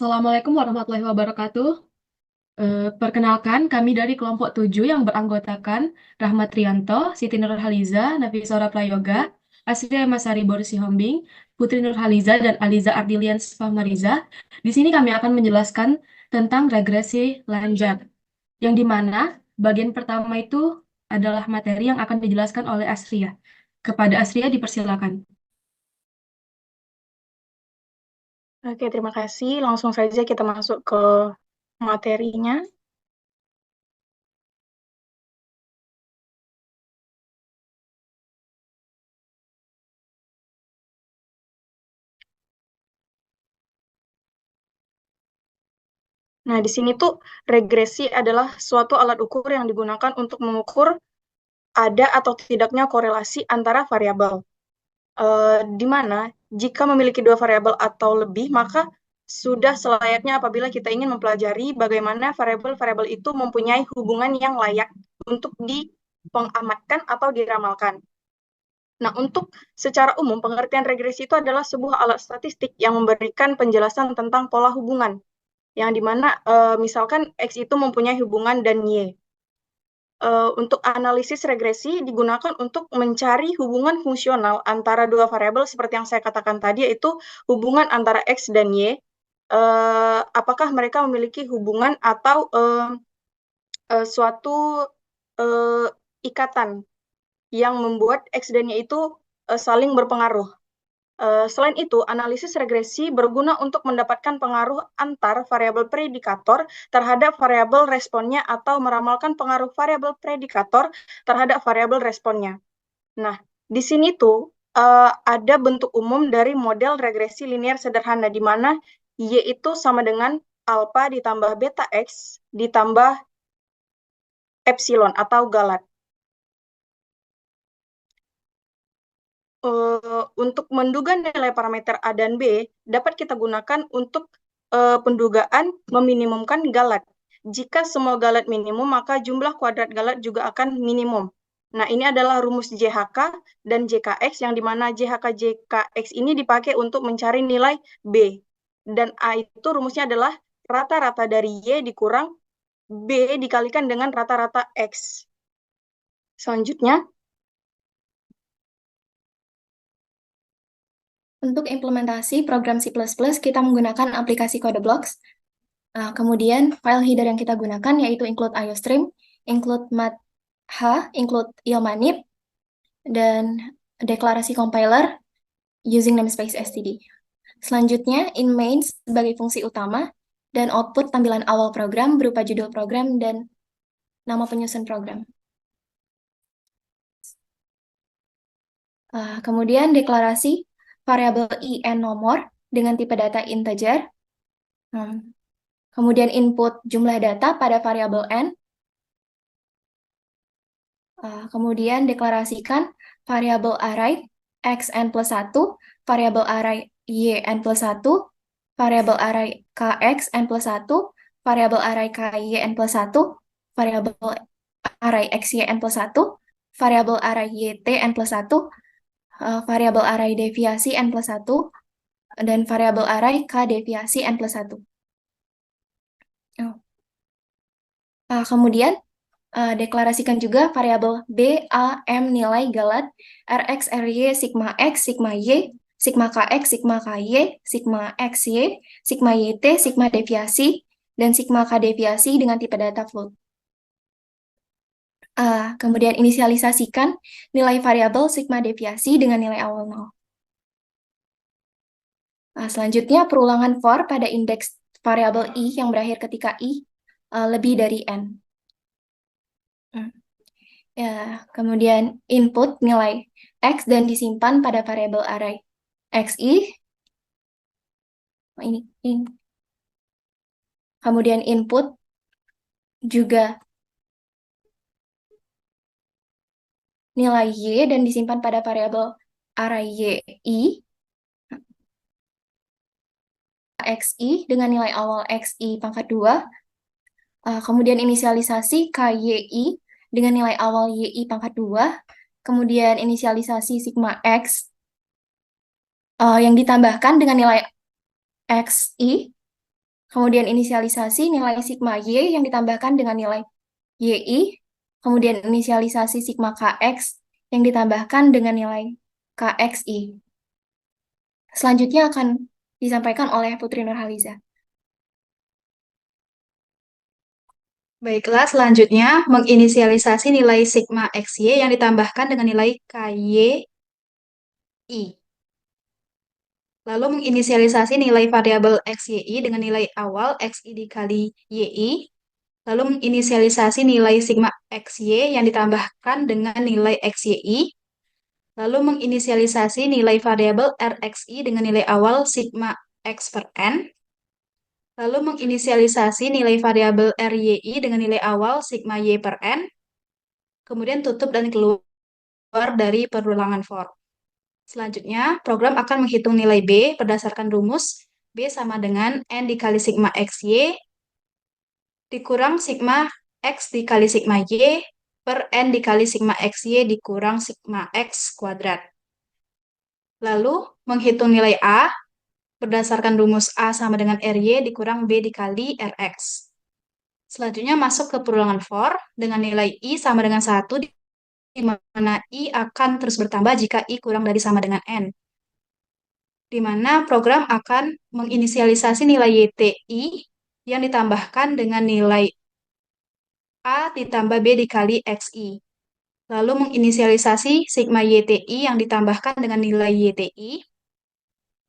Assalamualaikum warahmatullahi wabarakatuh. Perkenalkan, kami dari kelompok 7 yang beranggotakan Rahmat Rianto, Siti Nurhaliza, Nafisora Prayoga, Asria Masari Borisihombing, Putri Nurhaliza, dan Aliza Ardilian Fahmariza. Di sini kami akan menjelaskan tentang regresi Lange, yang dimana bagian pertama itu adalah materi yang akan dijelaskan oleh Asria. Kepada Asria dipersilakan. Oke, terima kasih. Langsung saja kita masuk ke materinya. Nah, di sini tuh regresi adalah suatu alat ukur yang digunakan untuk mengukur ada atau tidaknya korelasi antara variabel. Di mana jika memiliki dua variabel atau lebih, maka sudah selayaknya apabila kita ingin mempelajari bagaimana variabel-variabel itu mempunyai hubungan yang layak untuk dipengamatkan atau diramalkan. Nah, untuk secara umum, pengertian regresi itu adalah sebuah alat statistik yang memberikan penjelasan tentang pola hubungan, yang dimana misalkan X itu mempunyai hubungan dan Y. Untuk analisis regresi digunakan untuk mencari hubungan fungsional antara dua variabel seperti yang saya katakan tadi, yaitu hubungan antara X dan Y. Apakah mereka memiliki hubungan atau suatu uh, ikatan yang membuat X dan Y itu saling berpengaruh. Selain itu, analisis regresi berguna untuk mendapatkan pengaruh antar variabel predikator terhadap variabel responnya atau meramalkan pengaruh variabel predikator terhadap variabel responnya. Nah, di sini tuh ada bentuk umum dari model regresi linear sederhana di mana Y itu sama dengan alpha ditambah beta X ditambah epsilon atau galat. Untuk menduga nilai parameter A dan B dapat kita gunakan untuk pendugaan meminimumkan galat. Jika semua galat minimum, maka jumlah kuadrat galat juga akan minimum. Nah, ini adalah rumus JHK dan JKX, yang dimana JHK JKX ini dipakai untuk mencari nilai B. Dan A itu rumusnya adalah rata-rata dari Y dikurang B dikalikan dengan rata-rata X. Selanjutnya, untuk implementasi program C++, kita menggunakan aplikasi CodeBlocks. Kemudian file header yang kita gunakan yaitu include iostream, include math, include ilmanib, dan deklarasi compiler using namespace std. Selanjutnya, in main sebagai fungsi utama, dan output tampilan awal program berupa judul program dan nama penyusun program. Kemudian deklarasi variabel i and nomor dengan tipe data integer. Kemudian input jumlah data pada variabel n. Kemudian deklarasikan variabel array xn plus 1, variabel array yn plus 1, variabel array kxn plus 1, variabel array kyn plus 1, variabel array xyn plus 1, variabel array ytn plus 1, variabel array deviasi n plus 1, dan variabel array k deviasi n plus 1. Kemudian deklarasikan juga variabel b, a, m nilai galat, rx, ry, sigma x, sigma y, sigma kx, sigma ky, sigma xy, sigma yt, sigma deviasi, dan sigma k deviasi dengan tipe data float. Kemudian inisialisasikan nilai variabel sigma deviasi dengan nilai awal 0. Selanjutnya perulangan for pada indeks variabel i yang berakhir ketika i lebih dari n. Ya, kemudian input nilai x dan disimpan pada variabel array xi. Kemudian input juga nilai y dan disimpan pada variabel array yi xi dengan nilai awal xi pangkat 2. Kemudian inisialisasi kyi dengan nilai awal yi pangkat 2. Kemudian inisialisasi sigma x yang ditambahkan dengan nilai xi kemudian inisialisasi nilai sigma Y yang ditambahkan dengan nilai YI, kemudian inisialisasi sigma KX yang ditambahkan dengan nilai KXI. Selanjutnya akan disampaikan oleh Putri Nurhaliza. Baiklah, selanjutnya menginisialisasi nilai sigma XY yang ditambahkan dengan nilai KYI. Lalu menginisialisasi nilai variabel XYI dengan nilai awal XI dikali YI. Lalu menginisialisasi nilai sigma XY yang ditambahkan dengan nilai XYI. Lalu menginisialisasi nilai variabel RXI dengan nilai awal sigma X per N. Lalu menginisialisasi nilai variabel RYI dengan nilai awal sigma Y per N. Kemudian tutup dan keluar dari perulangan for. Selanjutnya, program akan menghitung nilai B berdasarkan rumus B sama dengan N dikali sigma XY dikurang sigma X dikali sigma Y per N dikali sigma XY dikurang sigma X kuadrat. Lalu, menghitung nilai A berdasarkan rumus A sama dengan RY dikurang B dikali RX. Selanjutnya masuk ke perulangan for dengan nilai I sama dengan 1, di mana I akan terus bertambah jika I kurang dari sama dengan N. Di mana program akan menginisialisasi nilai YTI yang ditambahkan dengan nilai A ditambah B dikali XI. Lalu menginisialisasi sigma YTI yang ditambahkan dengan nilai YTI.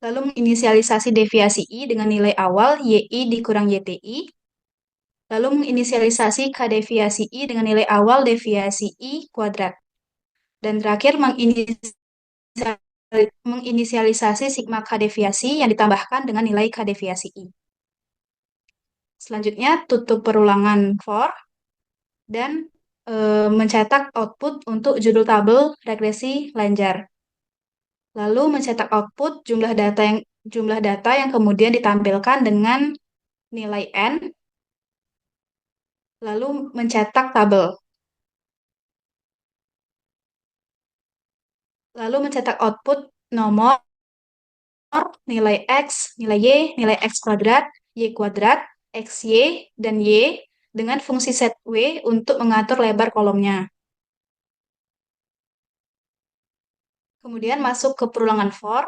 Lalu menginisialisasi deviasi I dengan nilai awal YI dikurang YTI. Lalu menginisialisasi K deviasi I dengan nilai awal deviasi I kuadrat. Dan terakhir menginisialisasi sigma K deviasi yang ditambahkan dengan nilai K deviasi I. Selanjutnya tutup perulangan for dan mencetak output untuk judul tabel regresi Lanjar. Lalu mencetak output jumlah data yang kemudian ditampilkan dengan nilai N. Lalu mencetak tabel. Lalu mencetak output nomor, nilai X, nilai Y, nilai X kuadrat, Y kuadrat, XY, dan Y dengan fungsi set W untuk mengatur lebar kolomnya. Kemudian masuk ke perulangan for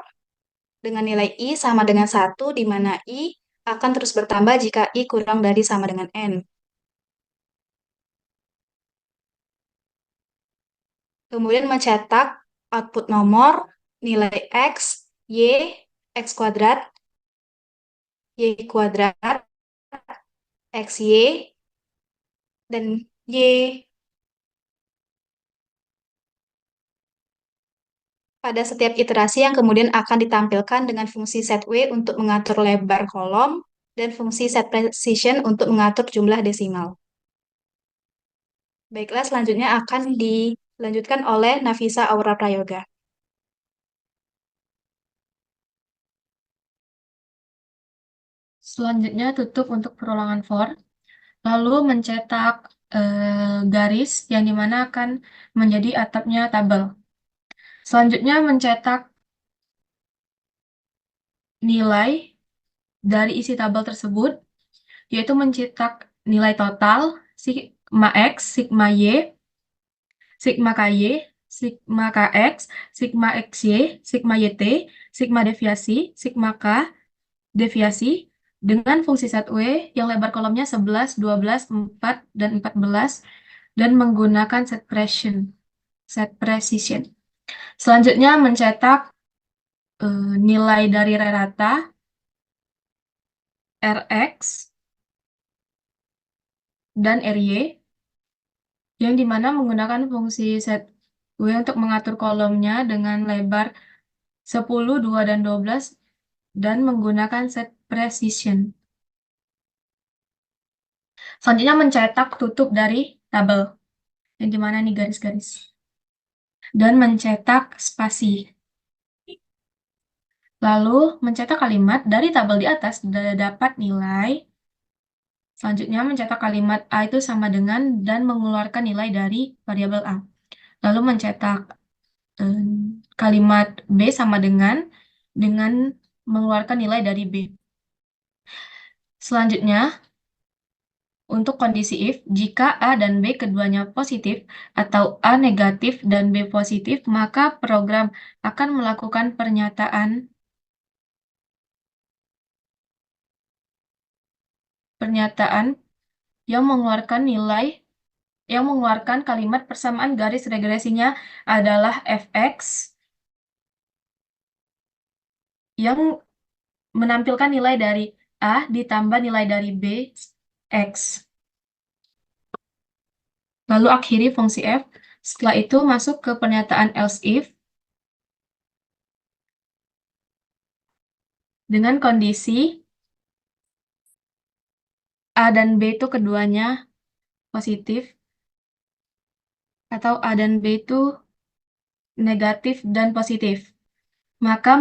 dengan nilai I sama dengan 1, di mana I akan terus bertambah jika I kurang dari sama dengan N. Kemudian mencetak output nomor, nilai X, Y, X kuadrat, Y kuadrat, XY, dan Y. Pada setiap iterasi yang kemudian akan ditampilkan dengan fungsi set W untuk mengatur lebar kolom dan fungsi set precision untuk mengatur jumlah desimal. Baiklah, selanjutnya akan dilanjutkan oleh Nafisa Aura Prayoga. Selanjutnya tutup untuk perulangan for, lalu mencetak garis yang dimana akan menjadi atapnya tabel. Selanjutnya mencetak nilai dari isi tabel tersebut, yaitu mencetak nilai total, sigma X, sigma Y, sigma KY, sigma KX, sigma XY, sigma YT, sigma deviasi, sigma K, deviasi, dengan fungsi set W yang lebar kolomnya 11, 12, 4, dan 14, dan menggunakan set precision. Selanjutnya mencetak nilai dari rata, Rx, dan Ry, yang dimana menggunakan fungsi set W untuk mengatur kolomnya dengan lebar 10, 2, dan 12, dan menggunakan set precision. Selanjutnya mencetak tutup dari tabel, yang dimana ini garis-garis. Dan mencetak spasi. Lalu mencetak kalimat dari tabel di atas dapat nilai. Selanjutnya mencetak kalimat A itu sama dengan dan mengeluarkan nilai dari variabel A. Lalu mencetak kalimat B sama dengan mengeluarkan nilai dari B. Selanjutnya, untuk kondisi if, jika A dan B keduanya positif atau A negatif dan B positif, maka program akan melakukan pernyataan yang mengeluarkan kalimat persamaan garis regresinya adalah fx yang menampilkan nilai dari A ditambah nilai dari B, X. Lalu akhiri fungsi f. Setelah itu masuk ke pernyataan else if dengan kondisi A dan B itu keduanya positif atau A dan B itu negatif dan positif. Maka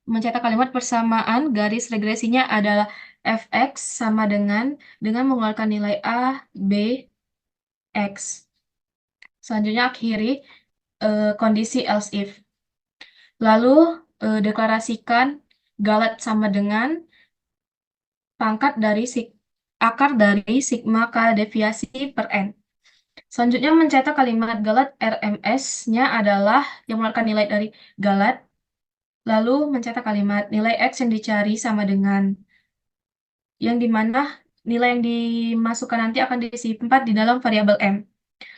mencetak kalimat persamaan garis regresinya adalah fx sama dengan mengeluarkan nilai A, B, X. Selanjutnya akhiri kondisi else if. Lalu deklarasikan galat sama dengan akar dari sigma K deviasi per N. Selanjutnya mencetak kalimat galat RMS-nya adalah yang mengeluarkan nilai dari galat. Lalu mencetak kalimat nilai X yang dicari sama dengan yang dimana nilai yang dimasukkan nanti akan disimpan di dalam variabel M.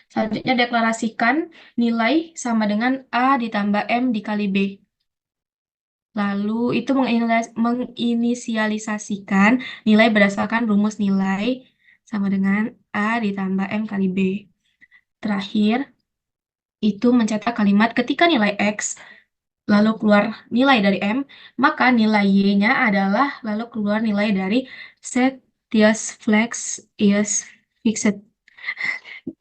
Selanjutnya deklarasikan nilai sama dengan A ditambah M dikali B. Lalu itu menginisialisasikan nilai berdasarkan rumus nilai sama dengan A ditambah M kali B. Terakhir, itu mencetak kalimat ketika nilai X lalu keluar nilai dari M, maka nilai Y-nya adalah lalu keluar nilai dari set Thias flex is fixed.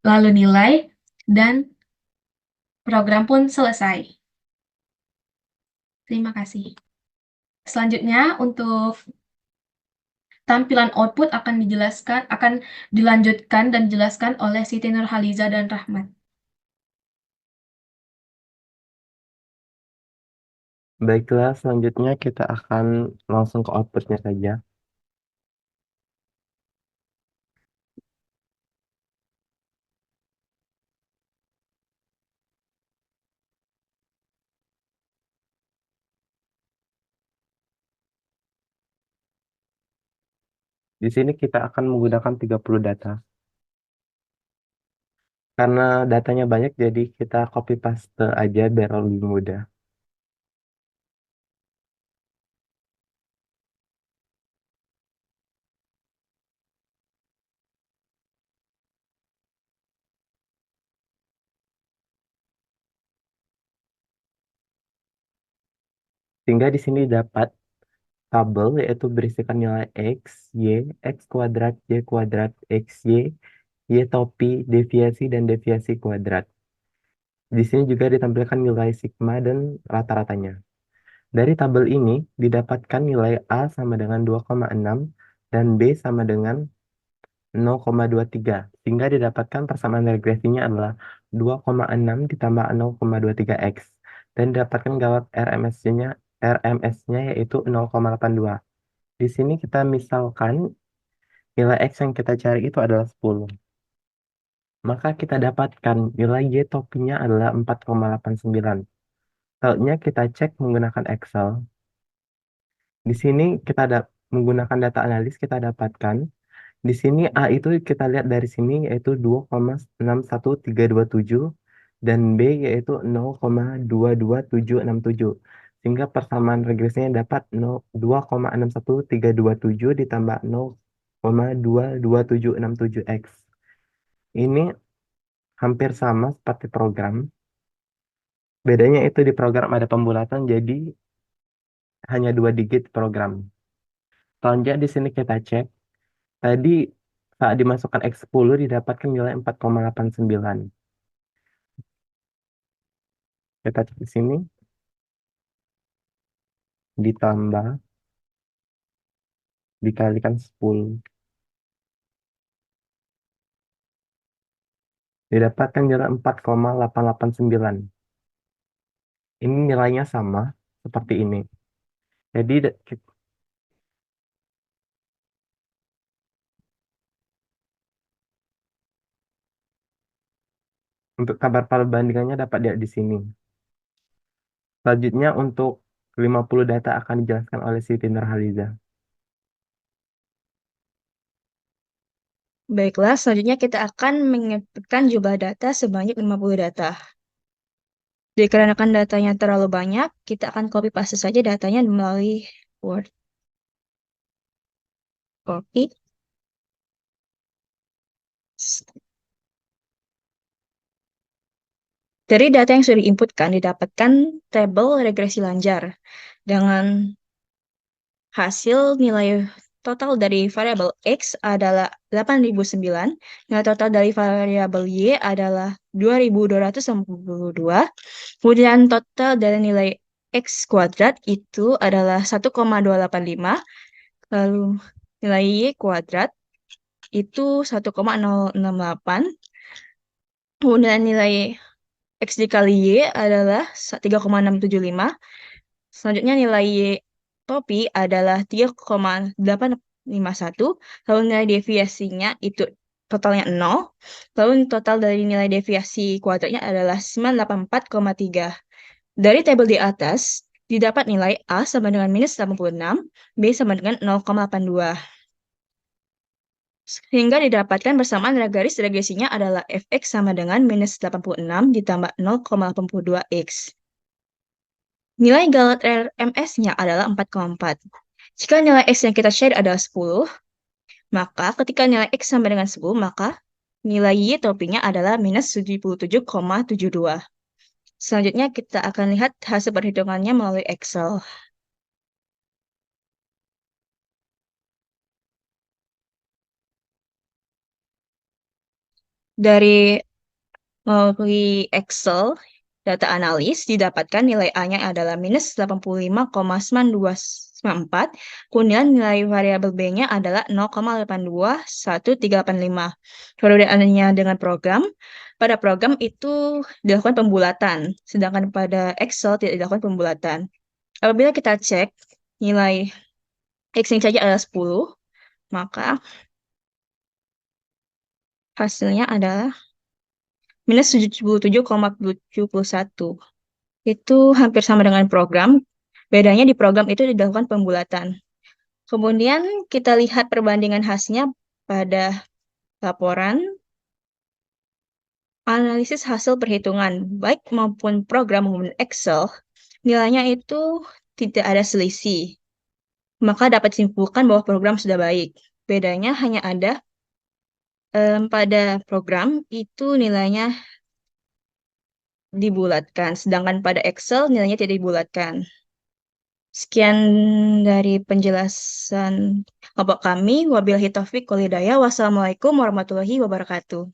Lalu nilai dan program pun selesai. Terima kasih. Selanjutnya untuk tampilan output akan dilanjutkan dan dijelaskan oleh Siti Nurhaliza dan Rahmat. Baiklah, selanjutnya kita akan langsung ke outputnya saja. Di sini kita akan menggunakan 30 data. Karena datanya banyak, jadi kita copy paste aja biar lebih mudah. Sehingga di sini dapat tabel yaitu berisikan nilai X, Y, X kuadrat, Y kuadrat, X, Y topi, deviasi, dan deviasi kuadrat. Di sini juga ditampilkan nilai sigma dan rata-ratanya. Dari tabel ini didapatkan nilai A sama dengan 2,6 dan B sama dengan 0,23. Sehingga didapatkan persamaan regresinya adalah 2,6 ditambah 0,23X. Dan didapatkan galat RMS-nya yaitu 0,82. Di sini kita misalkan nilai X yang kita cari itu adalah 10. Maka kita dapatkan nilai Y topinya adalah 4,89. Selanjutnya kita cek menggunakan Excel. Di sini kita menggunakan data analis kita dapatkan. Di sini A itu kita lihat dari sini yaitu 2,61327 dan B yaitu 0,22767. Sehingga persamaan regresinya dapat 2,61327 ditambah 0,22767X. Ini hampir sama seperti program. Bedanya itu di program ada pembulatan jadi hanya 2 digit program. Selanjutnya di sini kita cek. Tadi saat dimasukkan X10 didapatkan nilai 4,89. Kita cek di sini. Ditambah. Dikalikan 10. Didapatkan nilai 4,889. Ini nilainya sama seperti ini. Jadi Untuk tabel perbandingannya dapat dilihat di sini. Selanjutnya untuk 50 data akan dijelaskan oleh Siti Nurhaliza. Baiklah, selanjutnya kita akan menginputkan jumlah data sebanyak 50 data. Dikarenakan datanya terlalu banyak, kita akan copy paste saja datanya melalui Word. Copy. Dari data yang sudah diinputkan, didapatkan tabel regresi lanjar dengan hasil nilai total dari variabel X adalah 8.009, nilai total dari variabel Y adalah 2.292, kemudian total dari nilai X kuadrat itu adalah 1,285, lalu nilai Y kuadrat itu 1,068, kemudian nilai X dikali Y adalah 3,675, selanjutnya nilai Y topi adalah 3,851, lalu nilai deviasinya itu totalnya 0, lalu total dari nilai deviasi kuadratnya adalah 984,3. Dari tabel di atas, didapat nilai A sama dengan minus 86, B sama dengan 0,82. Sehingga didapatkan bersamaan garis regresinya adalah fx sama dengan minus 86 ditambah 0,82x. Nilai galat RMS-nya adalah 4,4. Jika nilai X yang kita share adalah 10, maka ketika nilai X sama dengan 10, maka nilai Y topinya adalah minus 77,72. Selanjutnya kita akan lihat hasil perhitungannya melalui Excel. Dari melalui Excel, data analis didapatkan nilai A-nya adalah minus 85,9294, kemudian nilai variabel B-nya adalah 0,821385. Perbedaannya dengan program, pada program itu dilakukan pembulatan, sedangkan pada Excel tidak dilakukan pembulatan. Apabila kita cek nilai X-nya saja adalah 10, maka hasilnya adalah minus 77,71. Itu hampir sama dengan program. Bedanya di program itu dilakukan pembulatan. Kemudian kita lihat perbandingan hasilnya pada laporan analisis hasil perhitungan, baik maupun program maupun Excel, nilainya itu tidak ada selisih. Maka dapat disimpulkan bahwa program sudah baik. Bedanya hanya ada pada program itu nilainya dibulatkan, sedangkan pada Excel nilainya tidak dibulatkan. Sekian dari penjelasan kelompok kami. Wabillahi taufiq wal hidayah. Wassalamualaikum warahmatullahi wabarakatuh.